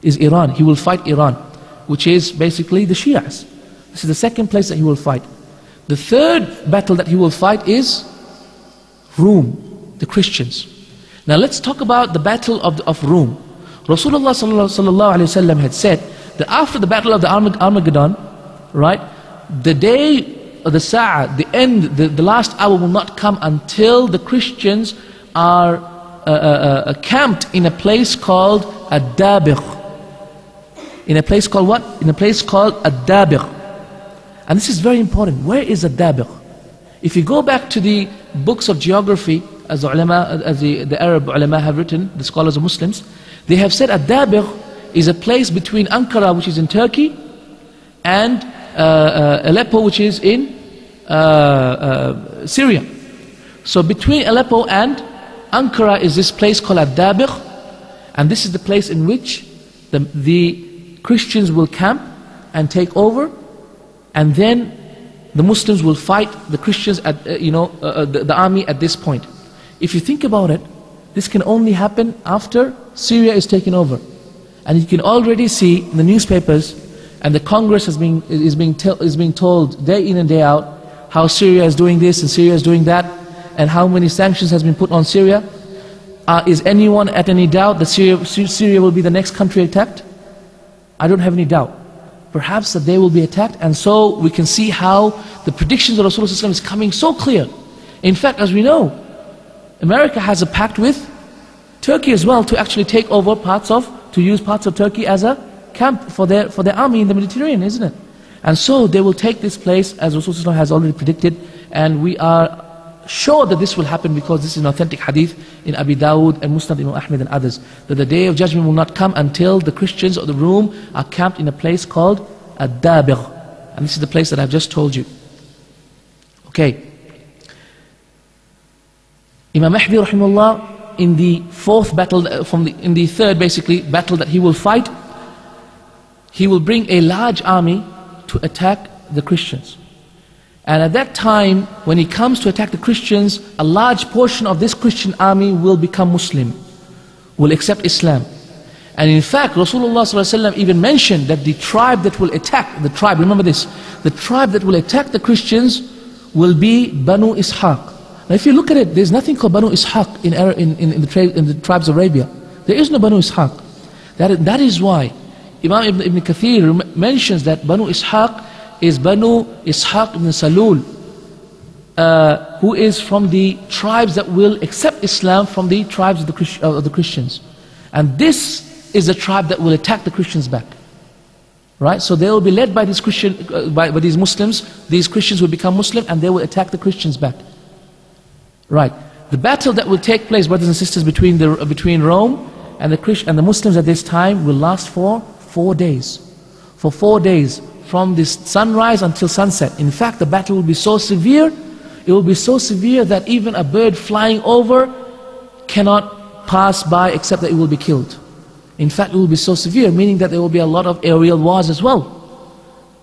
is Iran. He will fight Iran, which is basically the Shias. This is the second place that he will fight. The third battle that he will fight is Rome, the Christians. Now let's talk about the battle of Rome. Rasulullah sallallahu alaihi wasallam had said that after the battle of the Armageddon, right, the day of the Sa'ah, the end, the last hour will not come until the Christians are camped in a place called Ad-Dabigh. In a place called what? In a place called Ad-Dabigh. And this is very important. Where is Ad-Dabigh? If you go back to the books of geography, as the Arab ulama have written, the scholars of Muslims, they have said Ad-Dabigh is a place between Ankara, which is in Turkey, and Aleppo, which is in Syria. So between Aleppo and Ankara is this place called Ad-Dabigh, and this is the place in which the Christians will camp and take over, and then the Muslims will fight the Christians at the army at this point. If you think about it, this can only happen after Syria is taken over. And you can already see in the newspapers, and the Congress is being told day in and day out how Syria is doing this and Syria is doing that, and how many sanctions has been put on Syria. Is anyone at any doubt that Syria will be the next country attacked? I don't have any doubt. Perhaps that they will be attacked, and so we can see how the predictions of Rasulullah is coming so clear. In fact, as we know, America has a pact with Turkey as well to actually take over to use parts of Turkey as a camp for their army in the Mediterranean, isn't it? And so they will take this place, as Rasulullah has already predicted, and we are sure that this will happen because this is an authentic hadith in Abi Dawud and Musnad Imam Ahmed and others, that the day of judgment will not come until the Christians of the Rome are camped in a place called Ad-Dabigh. And this is the place that I've just told you. Okay. Imam Mahdi rahimahullah, in the fourth battle, in the third basically battle that he will fight, he will bring a large army to attack the Christians. And at that time, when he comes to attack the Christians, a large portion of this Christian army will become Muslim, will accept Islam. And in fact, Rasulullah ﷺ even mentioned that the tribe that will attack, remember this, the tribe that will attack the Christians will be Banu Ishaq. Now if you look at it, there's nothing called Banu Ishaq in the tribes of Arabia. There is no Banu Ishaq. That is why Imam Ibn Kathir mentions that Banu Ishaq is Banu Ishaq ibn Salul, who is from the tribes that will accept Islam from the tribes of the Christians. And this is the tribe that will attack the Christians back. Right? So they will be led by these by these Muslims. These Christians will become Muslim and they will attack the Christians back. Right. The battle that will take place, brothers and sisters, between Rome and the Muslims at this time will last for 4 days. For 4 days, from this sunrise until sunset. In fact, the battle will be so severe, it will be so severe that even a bird flying over cannot pass by except that it will be killed. In fact, it will be so severe, meaning that there will be a lot of aerial wars as well.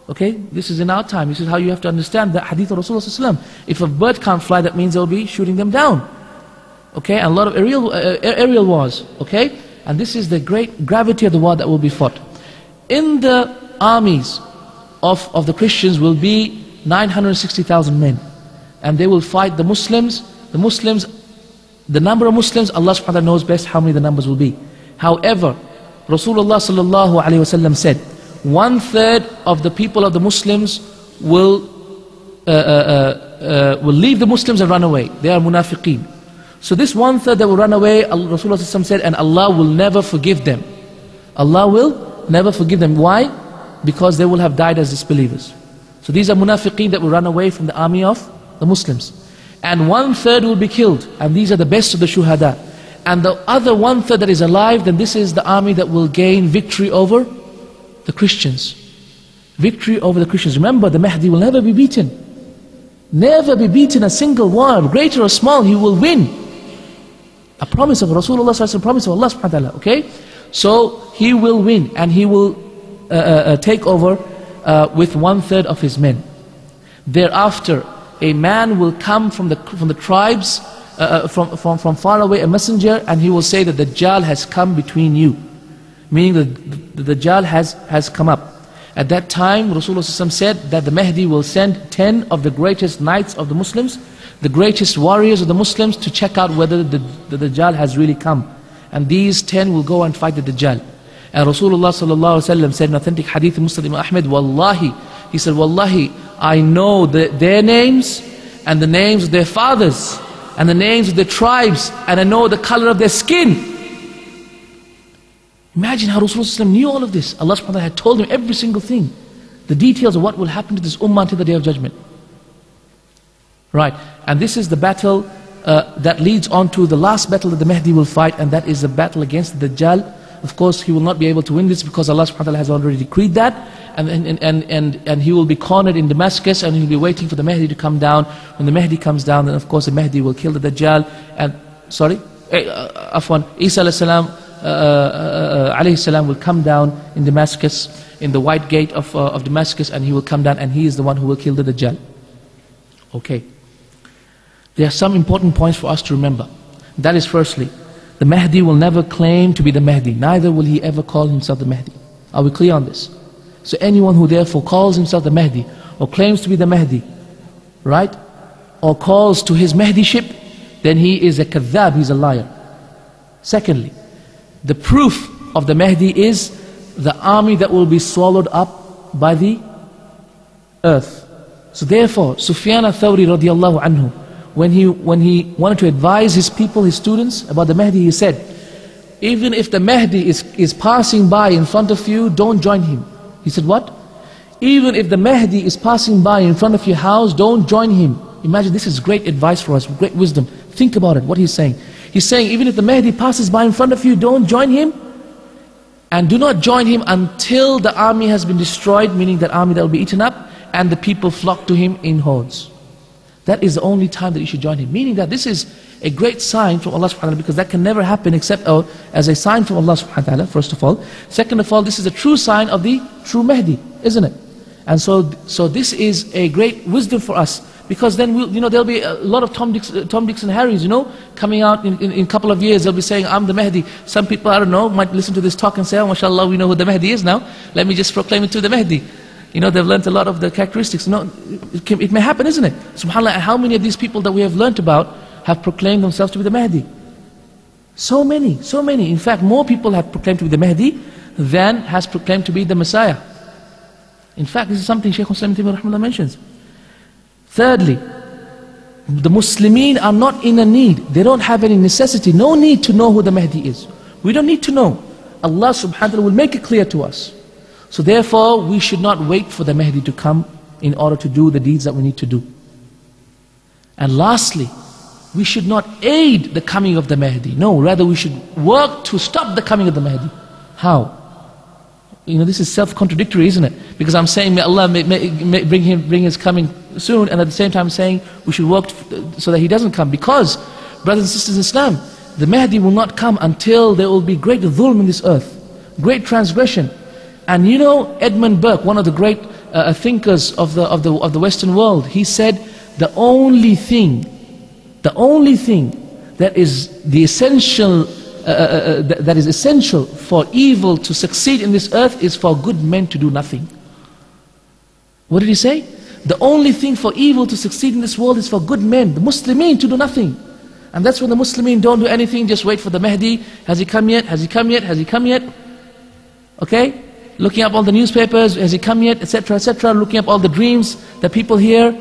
Okay, this is in our time. This is how you have to understand the hadith of Rasulullah. If a bird can't fly, that means they will be shooting them down. Okay, and a lot of aerial wars. Okay, and this is the great gravity of the war that will be fought. In the armies of the Christians will be 960,000 men, and they will fight the Muslims. The number of Muslims, Allah subhanahu wa ta'ala knows best how many the numbers will be. However, Rasulullah sallallahu alaihi wasallam said, 1/3 of the people of the Muslims will leave the Muslims and run away. They are munafiqeen. So this 1/3 that will run away, Rasulullah said, and Allah will never forgive them. Allah will never forgive them. Why? Because they will have died as disbelievers. So these are munafiqeen that will run away from the army of the Muslims. And 1/3 will be killed, and these are the best of the shuhada. And the other 1/3 that is alive, then this is the army that will gain victory over the Christians. Victory over the Christians. Remember, the Mahdi will never be beaten. Never be beaten a single war, great or small, he will win. A promise of Rasulullah, a promise of Allah subhanahu wa ta'ala. Okay? So he will win, and he will take over with 1/3 of his men. Thereafter, a man will come from the tribes, from far away, a messenger, and he will say that Dajjal has come between you. Meaning that the Dajjal has come up. At that time, Rasulullah said that the Mahdi will send 10 of the greatest knights of the Muslims, the greatest warriors of the Muslims, to check out whether the Dajjal has really come. And these 10 will go and fight the Dajjal. And Rasulullah said in authentic hadith Muslim Ahmed, Wallahi, he said, Wallahi, I know their names and the names of their fathers and the names of their tribes, and I know the color of their skin. Imagine how Rasulullah knew all of this. Allah subhanahu wa ta'ala had told him every single thing, the details of what will happen to this ummah until the Day of Judgment. Right, and this is the battle that leads on to the last battle that the Mahdi will fight, and that is the battle against the Dajjal. Of course, he will not be able to win this because Allah subhanahu wa ta'ala has already decreed that, and he will be cornered in Damascus, and he'll be waiting for the Mahdi to come down. When the Mahdi comes down, then of course the Mahdi will kill the Dajjal. And Isa alayhi salam will come down in Damascus, in the white gate of Damascus, and he will come down, and he is the one who will kill the Dajjal. Okay. There are some important points for us to remember. That is, firstly, the Mahdi will never claim to be the Mahdi, neither will he ever call himself the Mahdi. Are we clear on this? So anyone who therefore calls himself the Mahdi, or claims to be the Mahdi, right, or calls to his Mahdiship, then he is a kadhab, he's a liar. Secondly, the proof of the Mahdi is the army that will be swallowed up by the earth. So therefore, Sufyan al-Thawri radiallahu anhu, when he wanted to advise his people, his students about the Mahdi, he said, even if the Mahdi is passing by in front of you, don't join him. He said, what? Even if the Mahdi is passing by in front of your house, don't join him. Imagine, this is great advice for us, great wisdom. Think about it, what he's saying. He's saying, even if the Mahdi passes by in front of you, don't join him. And do not join him until the army has been destroyed, meaning that army that will be eaten up, and the people flock to him in hordes. That is the only time that you should join him. Meaning that this is a great sign from Allah subhanahu wa ta'ala, because that can never happen except as a sign from Allah subhanahu wa ta'ala, first of all. Second of all, this is a true sign of the true Mahdi, isn't it? And so this is a great wisdom for us, because then there'll be a lot of Tom, Dicks and Harrys, coming out in a couple of years. They'll be saying, I'm the Mahdi. Some people, I don't know, might listen to this talk and say, oh, mashallah, we know who the Mahdi is now. Let me just proclaim it to the Mahdi. They've learnt a lot of the characteristics. It may happen, isn't it? SubhanAllah, how many of these people that we have learnt about have proclaimed themselves to be the Mahdi? So many. In fact, more people have proclaimed to be the Mahdi than has proclaimed to be the Messiah. In fact, this is something Shaykh Muslim mentions. Thirdly, the Muslimin are not in a need. They don't have any necessity, no need to know who the Mahdi is. We don't need to know. Allah subhanahu wa ta'ala will make it clear to us. So therefore, we should not wait for the Mahdi to come in order to do the deeds that we need to do. And lastly, we should not aid the coming of the Mahdi. No, rather we should work to stop the coming of the Mahdi. How? This is self-contradictory, isn't it? Because I'm saying, may Allah bring his coming soon, and at the same time saying we should work so that he doesn't come. Because, brothers and sisters in Islam, the Mahdi will not come until there will be great dhulm in this earth, great transgression. And Edmund Burke, one of the great thinkers of the Western world, he said, the only thing that is the essential that is essential for evil to succeed in this earth is for good men to do nothing. What did he say? The only thing for evil to succeed in this world is for good men, the Muslimin, to do nothing. And that's when the Muslimin don't do anything, just wait for the Mahdi. Has he come yet? Has he come yet? Has he come yet? Okay? Looking up all the newspapers, has he come yet? Etc., etc. Looking up all the dreams that people hear.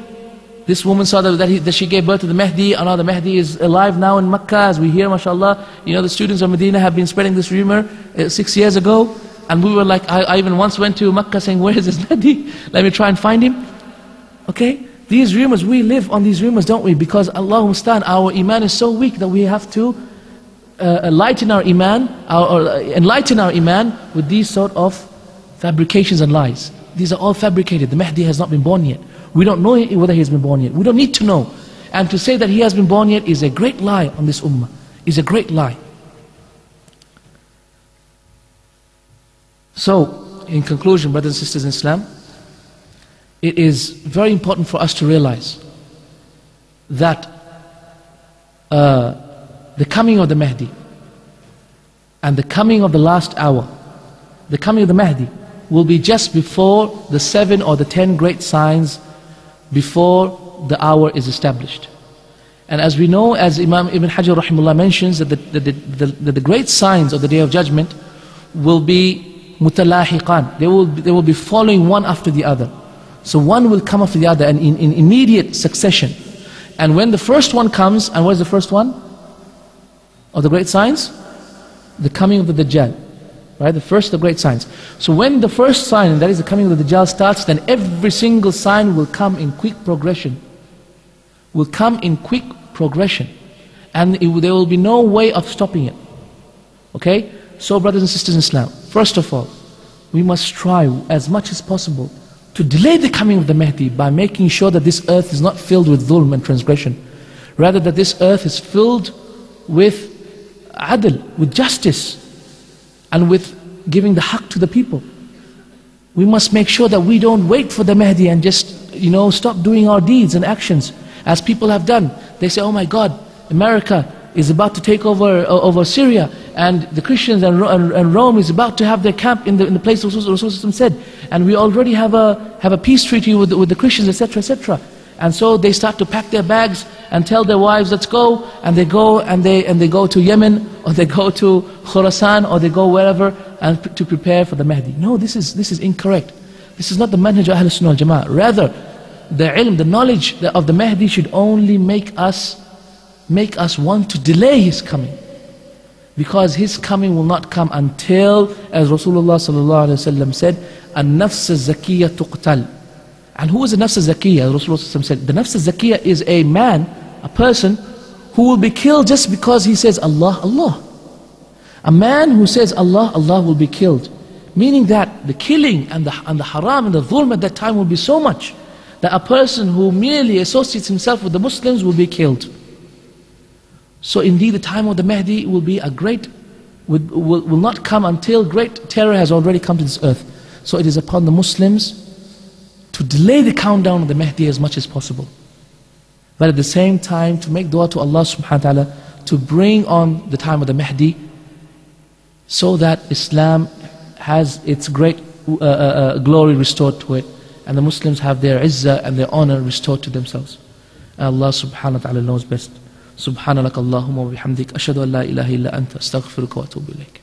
This woman saw that she gave birth to the Mahdi, and now the Mahdi is alive now in Makkah, as we hear, mashallah. The students of Medina have been spreading this rumor 6 years ago. And we were like, I even once went to Makkah saying, where is this Mahdi? Let me try and find him. Okay? These rumors, we live on these rumors, don't we? Because Allahumma musta'an, our iman is so weak that we have to enlighten our iman with these sort of fabrications and lies. These are all fabricated. The Mahdi has not been born yet. We don't know whether he has been born yet. We don't need to know. And to say that he has been born yet is a great lie on this ummah. Is a great lie. So, in conclusion, brothers and sisters in Islam, it is very important for us to realize that the coming of the Mahdi and the coming of the last hour, the coming of the Mahdi will be just before the 7 or the 10 great signs before the hour is established. And as we know, as Imam Ibn Hajar rahimahullah mentions, that the great signs of the Day of Judgment will be mutalahiqan. They will be following one after the other. So one will come after the other and in immediate succession. And when the first one comes, and what is the first one of the great signs? The coming of the Dajjal. Right? The first of the great signs. So when the first sign, that is the coming of the Dajjal, starts, then every single sign will come in quick progression. Will come in quick progression. And there will be no way of stopping it. Okay? So brothers and sisters in Islam, first of all, we must try as much as possible to delay the coming of the Mahdi by making sure that this earth is not filled with dhulm and transgression. Rather that this earth is filled with adl, with justice, and with giving the haqq to the people. We must make sure that we don't wait for the Mahdi and just, stop doing our deeds and actions as people have done. They say, oh my God, America is about to take over Syria, and the Christians and Rome is about to have their camp in the place Rasul said, and we already have a peace treaty with the Christians, etc., etc. And so they start to pack their bags and tell their wives, let's go, and they go and they go to Yemen, or they go to Khurasan, or they go wherever, and to prepare for the Mahdi. No, this is incorrect. This is not the manhaj of Ahlul Sunnah wal Jama'ah. Rather, the ilm, the knowledge of the Mahdi should only make us want to delay his coming. Because his coming will not come until, as Rasulullah sallallahu alaihi wasallam said, "An-nafs az-zakiyya tuqtal." And who is the nafs az-zakiyya? Rasulullah said, the nafs az-zakiyya is a man, a person who will be killed just because he says Allah, Allah. A man who says Allah, Allah will be killed. Meaning that the killing and the haram and the dhulm at that time will be so much that a person who merely associates himself with the Muslims will be killed. So indeed the time of the Mahdi will be will not come until great terror has already come to this earth. So it is upon the Muslims to delay the countdown of the Mahdi as much as possible. But at the same time to make dua to Allah subhanahu wa ta'ala to bring on the time of the Mahdi so that Islam has its great glory restored to it, and the Muslims have their izzah and their honor restored to themselves. And Allah subhanahu wa ta'ala knows best. Subhanallah Allahumma wa bihamdik ashhadu an la ilaha illa anta astaghfiruka wa atubu ilayk.